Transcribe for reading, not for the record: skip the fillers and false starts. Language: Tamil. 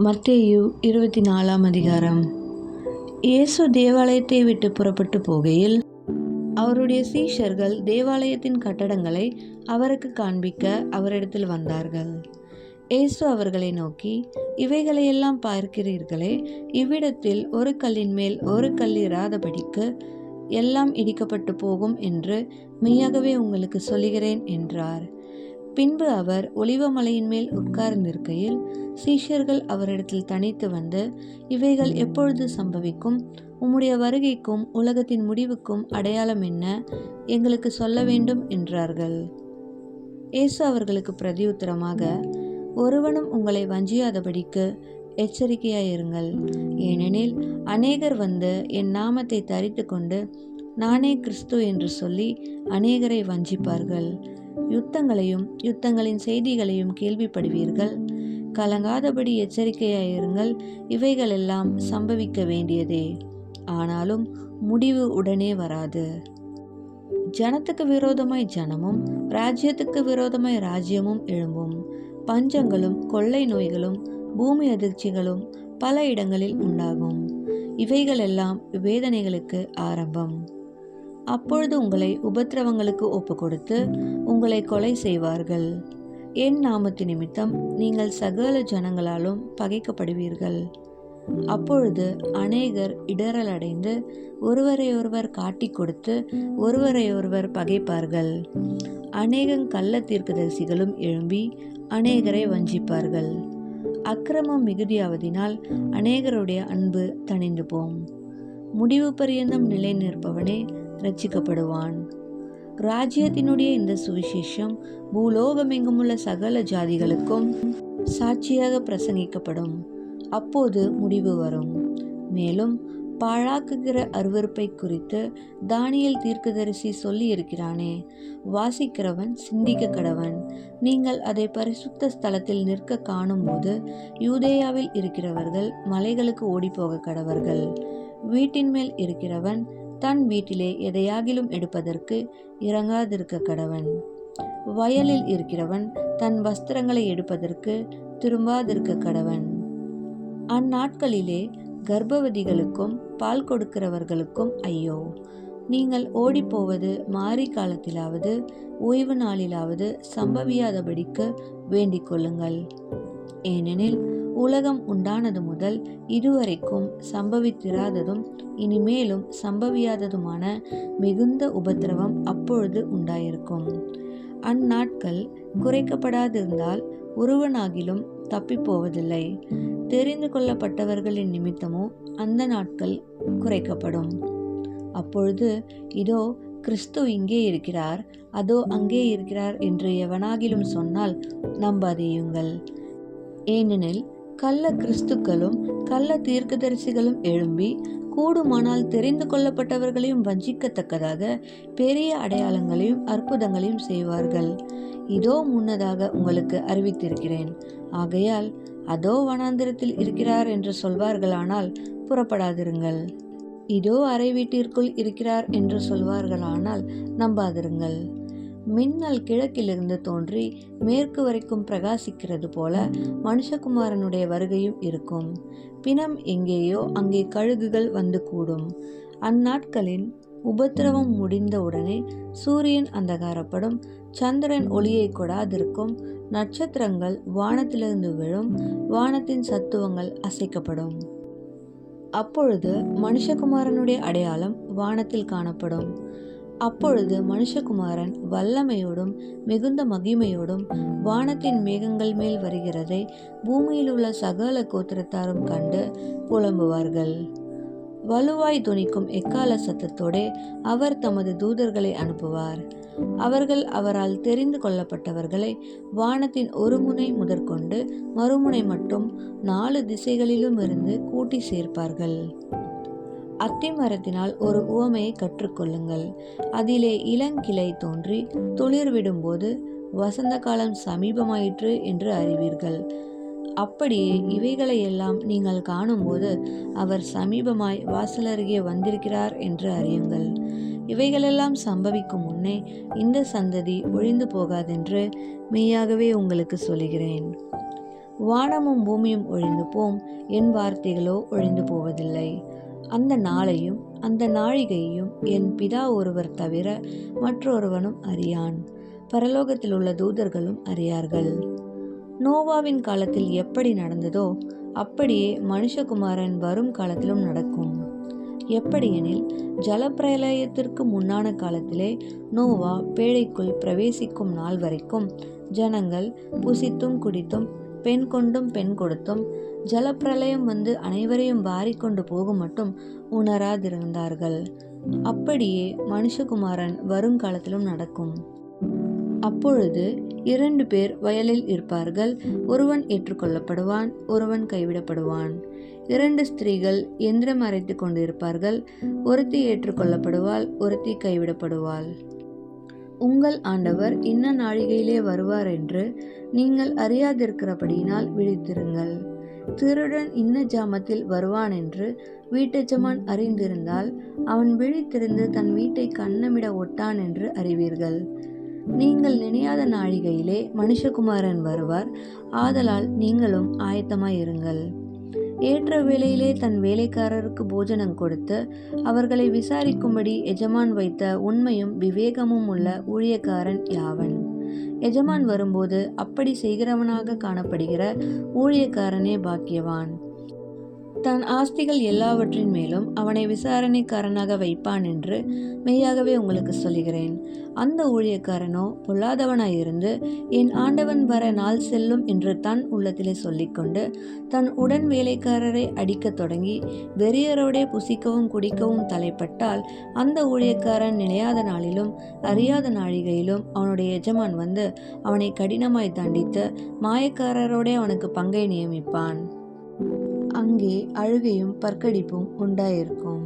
மத்தேயு 24 அதிகாரம். இயேசு தேவாலயத்தை விட்டு புறப்பட்டு போகையில் அவருடைய சீஷர்கள் தேவாலயத்தின் கட்டடங்களை அவருக்கு காண்பிக்க அவரிடத்தில் வந்தார்கள். இயேசு அவர்களை நோக்கி, இவைகளையெல்லாம் பார்க்கிறீர்களே, இவ்விடத்தில் ஒரு கல்லின் மேல் ஒரு கல் இராதபடிக்கு எல்லாம் இடிக்கப்பட்டு போகும் என்று மெய்யாகவே உங்களுக்கு சொல்லுகிறேன் என்றார். பின்பு அவர் ஒலிவமலையின் மேல் உட்கார்ந்திருக்கையில் சீஷர்கள் அவரிடத்தில் தனித்து வந்து, இவைகள் எப்பொழுது சம்பவிக்கும்? உம்முடைய வருகைக்கும் உலகத்தின் முடிவுக்கும் அடையாளம் என்ன? எங்களுக்கு சொல்ல வேண்டும் என்றார்கள். இயேசு அவர்களுக்கு பிரதியுத்தரமாக, ஒருவனும் உங்களை வஞ்சியாதபடிக்கு எச்சரிக்கையாயிருங்கள். ஏனெனில் அநேகர் வந்து என் நாமத்தை தரித்து கொண்டு நானே கிறிஸ்து என்று சொல்லி அநேகரை வஞ்சிப்பார்கள். யுத்தங்களையும் யுத்தங்களின் செய்திகளையும் கேள்விப்படுவீர்கள். கலங்காதபடி எச்சரிக்கையாயிருங்கள். இவைகளெல்லாம் சம்பவிக்க வேண்டியதே, ஆனாலும் முடிவு உடனே வராது. ஜனத்துக்கு விரோதமாய் ஜனமும் ராஜ்யத்துக்கு விரோதமாய் ராஜ்யமும் எழும்பும். பஞ்சங்களும் கொள்ளை நோய்களும் பூமி அதிர்ச்சிகளும் பல இடங்களில் உண்டாகும். இவைகளெல்லாம் வேதனைகளுக்கு ஆரம்பம். அப்பொழுது உங்களை உபத்திரவங்களுக்கு ஒப்பு கொடுத்து உங்களை கொலை செய்வார்கள். என் நாமத்து நிமித்தம் நீங்கள் சகல ஜனங்களாலும் பகைக்கப்படுவீர்கள். அப்பொழுது அநேகர் இடறலடைந்து ஒருவரையொருவர் காட்டிக் கொடுத்து ஒருவரையொருவர் பகைப்பார்கள். அநேக கள்ள தீர்க்கதரிசிகளும் எழும்பி அநேகரை வஞ்சிப்பார்கள். அக்கிரமம் மிகுதியாவதினால் அநேகருடைய அன்பு தணிந்து போம். முடிவு பரியந்தம் நிலை நிற்பவனே ரட்சிக்கப்படுவான். ராஜ்யத்தினுடைய இந்த சுவிசேஷம் பூலோகமெங்குமுள்ள சகல ஜாதிகளுக்கும் சாட்சியாக பிரசங்கிக்கப்படும். அப்போது முடிவு வரும். மேலும் பாழாக்குகிற அருவருப்பை குறித்து தானியேல் தீர்க்கதரிசி சொல்லி இருக்கிறானே, வாசிக்கிறவன் சிந்திக்க கடவன். நீங்கள் அதை பரிசுத்த ஸ்தலத்தில் நிற்க காணும்போது யூதேயாவில் இருக்கிறவர்கள் மலைகளுக்கு ஓடிப்போக கடவர்கள். வீட்டின் மேல் இருக்கிறவன் தன் வீட்டிலே எதையாகிலும் எடுப்பதற்கு இறங்காதிருக்க கடவன். வயலில் இருக்கிறவன் தன் வஸ்திரங்களை எடுப்பதற்கு திரும்பாதிருக்க கடவன். அந்நாட்களிலே கர்ப்பவதிகளுக்கும் பால் கொடுக்கிறவர்களுக்கும் ஐயோ! நீங்கள் ஓடிப்போவது மாரி காலத்திலாவது ஓய்வு நாளிலாவது சம்பவியாதபடிக்கு வேண்டிக் கொள்ளுங்கள். ஏனெனில் உலகம் உண்டானது முதல் இதுவரைக்கும் சம்பவித்திராததும் இனிமேலும் சம்பவியாததுமான மிகுந்த உபத்திரவம் அப்பொழுது உண்டாயிருக்கும். அந்நாட்கள் குறைக்கப்படாதிருந்தால் ஒருவனாகிலும் தப்பிப்போவதில்லை. தெரிந்து கொள்ளப்பட்டவர்களின் நிமித்தமோ அந்த நாட்கள் குறைக்கப்படும். அப்பொழுது இதோ கிறிஸ்து இங்கே இருக்கிறார், அதோ அங்கே இருக்கிறார் என்று எவனாகிலும் சொன்னால் நம்பாதேயுங்கள். ஏனெனில் கள்ள கிறிஸ்துக்களும் கள்ள தீர்க்கதரிசிகளும் எழும்பி கூடுமானால் தெரிந்து கொள்ளப்பட்டவர்களையும் வஞ்சிக்கத்தக்கதாக பெரிய அடையாளங்களையும் அற்புதங்களையும் செய்வார்கள். இதோ முன்னதாக உங்களுக்கு அறிவித்திருக்கிறேன். ஆகையால் அதோ வனாந்திரத்தில் இருக்கிறார் என்று சொல்வார்களானால் புறப்படாதிருங்கள். இதோ அறை வீட்டிற்குள் இருக்கிறார் என்று சொல்வார்களானால் நம்பாதிருங்கள். மின்னல் கிழக்கிலிருந்து தோன்றி மேற்கு வரைக்கும் பிரகாசிக்கிறது போல மனுஷகுமாரனுடைய வருகையும் இருக்கும். பிணம் எங்கேயோ அங்கே கழுகுகள் வந்து கூடும். அந்நாட்களின் உபத்திரவம் முடிந்தவுடனே சூரியன் அந்தகாரப்படும், சந்திரன் ஒளியை கொடாதிருக்கும், நட்சத்திரங்கள் வானத்திலிருந்து விழும், வானத்தின் சத்துவங்கள் அசைக்கப்படும். அப்பொழுது மனுஷகுமாரனுடைய அடையாளம் வானத்தில் காணப்படும். அப்பொழுது மனுஷகுமாரன் வல்லமையோடும் மிகுந்த மகிமையோடும் வானத்தின் மேகங்கள் மேல் வருகிறதை பூமியில் உள்ள சகல கோத்திரத்தாரும் கண்டு புலம்புவார்கள். வலுவாய் துணிக்கும் எக்கால சத்தத்தோடே அவர் தமது தூதர்களை அனுப்புவார். அவர்கள் அவரால் தெரிந்து கொள்ளப்பட்டவர்களை வானத்தின் ஒரு முனை முதற்கொண்டு மறுமுனை மட்டும் 4 திசைகளிலும் இருந்து கூட்டி சேர்ப்பார்கள். அத்திமரத்தினால் ஒரு உவமையை கற்றுக்கொள்ளுங்கள். அதிலே இளங்கிளை தோன்றி துளிர் விடும்போது வசந்த காலம் சமீபமாயிற்று என்று அறிவீர்கள். அப்படியே இவைகளையெல்லாம் நீங்கள் காணும்போது அவர் சமீபமாய் வாசலருகே வந்திருக்கிறார் என்று அறியுங்கள். இவைகளெல்லாம் சம்பவிக்கும் முன்னே இந்த சந்ததி ஒழிந்து போகாதென்று மெய்யாகவே உங்களுக்கு சொல்கிறேன். வானமும் பூமியும் ஒழிந்து போம், என் வார்த்தைகளோ ஒழிந்து போவதில்லை. அந்த நாளையும் அந்த நாழிகையையும் என் பிதா ஒருவர் தவிர மற்றொருவனும் அறியான், பரலோகத்தில் உள்ள தூதர்களும் அறியார்கள். நோவாவின் காலத்தில் எப்படி நடந்ததோ அப்படியே மனுஷகுமாரன் வரும் காலத்திலும் நடக்கும். எப்படியெனில், ஜலப்பிரளயத்திற்கு முன்னான காலத்திலே நோவா பேழைக்குள் பிரவேசிக்கும் நாள் வரைக்கும் ஜனங்கள் புசித்தும் குடித்தும் பெண் கொண்டும் பெண் கொடுத்தும் ஜலப்பிரளயம் வந்து அனைவரையும் வாரிக்கொண்டு போகும் மட்டும் உணராதிருந்தார்கள். அப்படியே மனுஷகுமாரன் வருங்காலத்திலும் நடக்கும். அப்பொழுது 2 பேர் வயலில் இருப்பார்கள், ஒருவன் ஏற்றுக்கொள்ளப்படுவான், ஒருவன் கைவிடப்படுவான். 2 ஸ்திரீகள் எந்திரம் அரைத்து கொண்டிருப்பார்கள், ஒருத்தி ஏற்றுக்கொள்ளப்படுவாள், ஒருத்தி கைவிடப்படுவாள். உங்கள் ஆண்டவர் இன்ன நாழிகையிலே வருவார் என்று நீங்கள் அறியாதிருக்கிறபடியினால் விழித்திருங்கள். திருடன் இன்ன ஜாமத்தில் வருவான் என்று வீட்டெஜமான் அறிந்திருந்தால் அவன் விழித்திருந்து தன் வீட்டை கன்னமிட ஒட்டான் என்று அறிவீர்கள். நீங்கள் நினையாத நாழிகையிலே மனுஷகுமாரன் வருவார். ஆதலால் நீங்களும் ஆயத்தமாயிருங்கள். ஏற்ற வேளையிலே தன் வேலைக்காரருக்கு போஜனம் கொடுத்து அவர்களை விசாரிக்கும்படி எஜமான் வைத்த உண்மையும் விவேகமும் உள்ள ஊழியக்காரன் யாவன்? எஜமான் வரும்போது அப்படி செய்கிறவனாக காணப்படுகிற ஊழியக்காரனே பாக்கியவான். தன் ஆஸ்திகள் எல்லாவற்றின் மேலும் அவனை விசாரணைக்காரனாக வைப்பான் என்று மெய்யாகவே உங்களுக்கு சொல்லுகிறேன். அந்த ஊழியக்காரனோ பொல்லாதவனாயிருந்து என் ஆண்டவன் வர நாள் செல்லும் என்று தன் உள்ளத்திலே சொல்லிக்கொண்டு தன் உடன் வேலைக்காரரை அடிக்கத் தொடங்கி வெறியரோடே புசிக்கவும் குடிக்கவும் தலைப்பட்டால், அந்த ஊழியக்காரன் நினையாத நாளிலும் அறியாத நாழிகையிலும் அவனுடைய எஜமான் வந்து அவனை கடினமாய் தண்டித்து மாயக்காரரோடே அவனுக்கு பங்கை நியமிப்பான். அங்கே அழுகையும் பற்கடிப்பும் உண்டாயிருக்கும்.